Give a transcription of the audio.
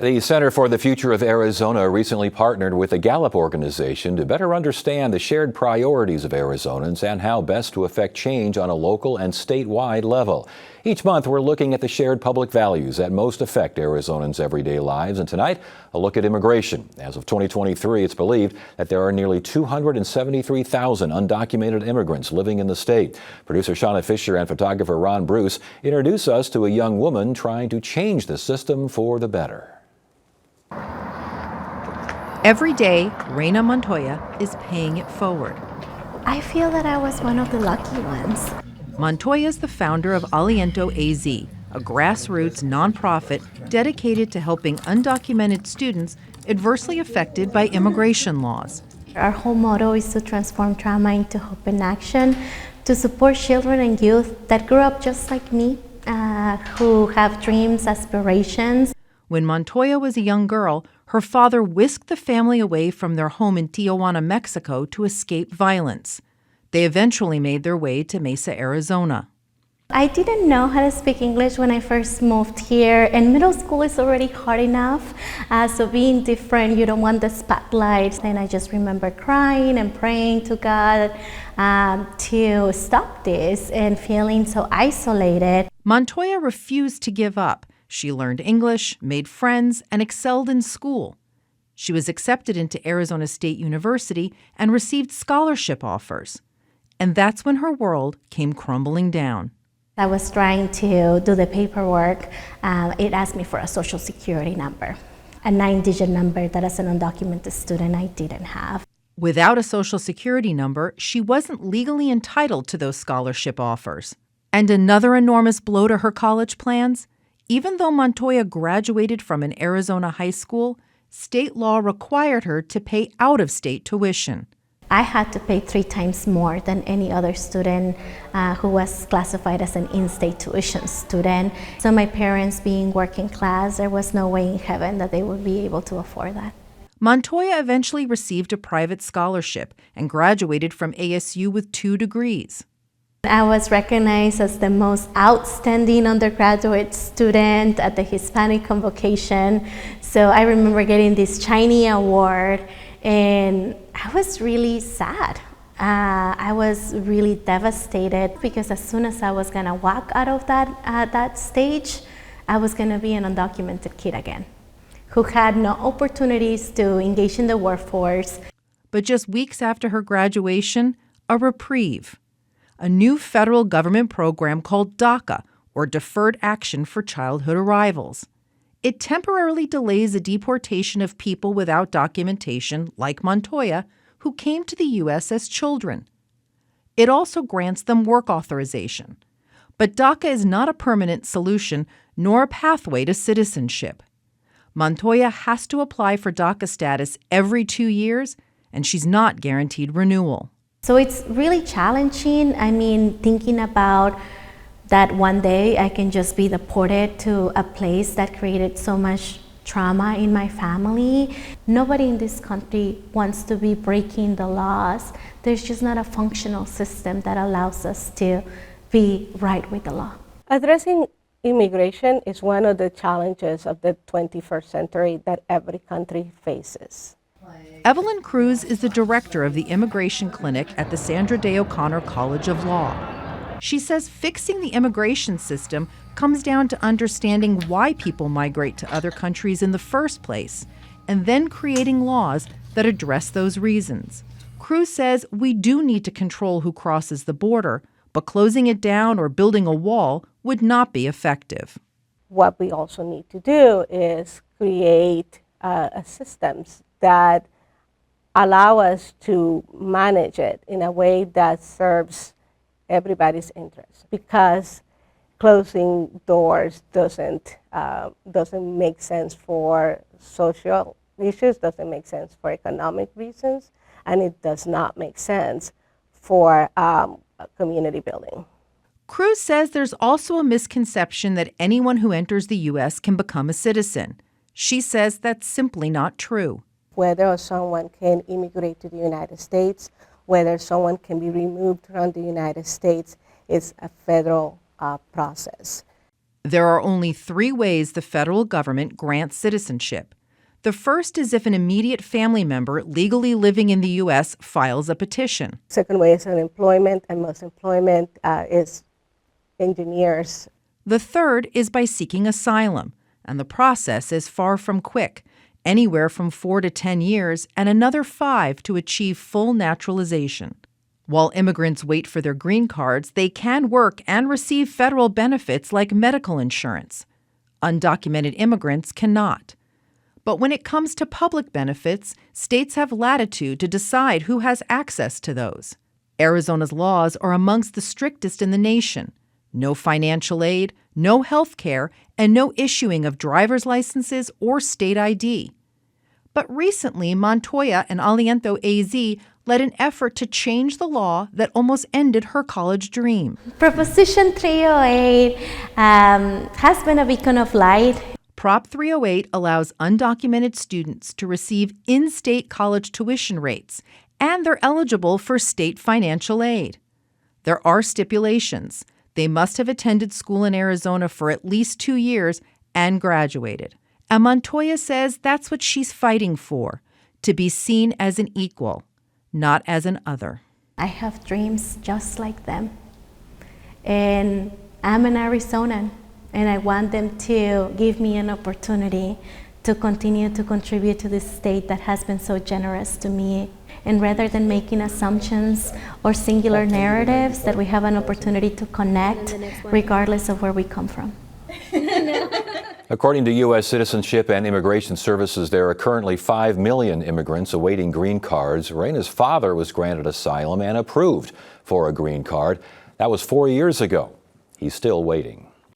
The Center for the Future of Arizona recently partnered with the Gallup organization to better understand the shared priorities of Arizonans and how best to affect change on a local and statewide level. Each month, we're looking at the shared public values that most affect Arizonans' everyday lives. And tonight, a look at immigration. As of 2023, it's believed that there are nearly 273,000 undocumented immigrants living in the state. Producer Shauna Fisher and photographer Ron Bruce introduce us to a young woman trying to change the system for the better. Every day, Reina Montoya is paying it forward. I feel that I was one of the lucky ones. Montoya is the founder of Aliento AZ, a grassroots nonprofit dedicated to helping undocumented students adversely affected by immigration laws. Our whole motto is to transform trauma into hope and action, to support children and youth that grew up just like me, who have dreams, aspirations. When Montoya was a young girl, her father whisked the family away from their home in Tijuana, Mexico to escape violence. They eventually made their way to Mesa, Arizona. I didn't know how to speak English when I first moved here, and middle school is already hard enough. So being different, you don't want the spotlight. And I just remember crying and praying to God to stop this and feeling so isolated. Montoya refused to give up. She learned English, made friends, and excelled in school. She was accepted into Arizona State University and received scholarship offers. And that's when her world came crumbling down. I was trying to do the paperwork. It asked me for a social security number, a 9-digit number that as an undocumented student I didn't have. Without a social security number, she wasn't legally entitled to those scholarship offers. And another enormous blow to her college plans? Even though Montoya graduated from an Arizona high school, state law required her to pay out-of-state tuition. I had to pay 3 times more than any other student who was classified as an in-state tuition student. So my parents being working class, there was no way in heaven that they would be able to afford that. Montoya eventually received a private scholarship and graduated from ASU with 2 degrees. I was recognized as the most outstanding undergraduate student at the Hispanic Convocation. So I remember getting this Chinese award, and I was really sad. I was really devastated because as soon as I was going to walk out of that stage, I was going to be an undocumented kid again, who had no opportunities to engage in the workforce. But just weeks after her graduation, a reprieve. A new federal government program called DACA, or Deferred Action for Childhood Arrivals. It temporarily delays the deportation of people without documentation, like Montoya, who came to the U.S. as children. It also grants them work authorization. But DACA is not a permanent solution, nor a pathway to citizenship. Montoya has to apply for DACA status every 2 years, and she's not guaranteed renewal. So it's really challenging. I mean, thinking about that one day I can just be deported to a place that created so much trauma in my family. Nobody in this country wants to be breaking the laws. There's just not a functional system that allows us to be right with the law. Addressing immigration is one of the challenges of the 21st century that every country faces. Evelyn Cruz is the director of the Immigration Clinic at the Sandra Day O'Connor College of Law. She says fixing the immigration system comes down to understanding why people migrate to other countries in the first place, and then creating laws that address those reasons. Cruz says we do need to control who crosses the border, but closing it down or building a wall would not be effective. What we also need to do is create systems that allow us to manage it in a way that serves everybody's interests. Because closing doors doesn't make sense for social issues, doesn't make sense for economic reasons, and it does not make sense for community building. Cruz says there's also a misconception that anyone who enters the U.S. can become a citizen. She says that's simply not true. Whether someone can immigrate to the United States, whether someone can be removed from the United States, is a federal process. There are only 3 ways the federal government grants citizenship. The first is if an immediate family member legally living in the U.S. files a petition. Second way is unemployment, and most employment is engineers. The third is by seeking asylum, and the process is far from quick, anywhere from 4 to 10 years and another 5 to achieve full naturalization. While immigrants wait for their green cards, they can work and receive federal benefits like medical insurance. Undocumented immigrants cannot. But when it comes to public benefits, states have latitude to decide who has access to those. Arizona's laws are amongst the strictest in the nation. No financial aid, no health care, and no issuing of driver's licenses or state ID. But recently, Montoya and Aliento AZ led an effort to change the law that almost ended her college dream. Proposition 308 has been a beacon of light. Prop 308 allows undocumented students to receive in-state college tuition rates, and they're eligible for state financial aid. There are stipulations. They must have attended school in Arizona for at least 2 years and graduated. And Montoya says that's what she's fighting for, to be seen as an equal, not as an other. I have dreams just like them. And I'm an Arizonan, and I want them to give me an opportunity to continue to contribute to this state that has been so generous to me. And rather than making assumptions or singular narratives, that we have an opportunity to connect regardless of where we come from. According to U.S. Citizenship and Immigration Services, there are currently 5 million immigrants awaiting green cards. Reina's father was granted asylum and approved for a green card. That was 4 years ago. He's still waiting.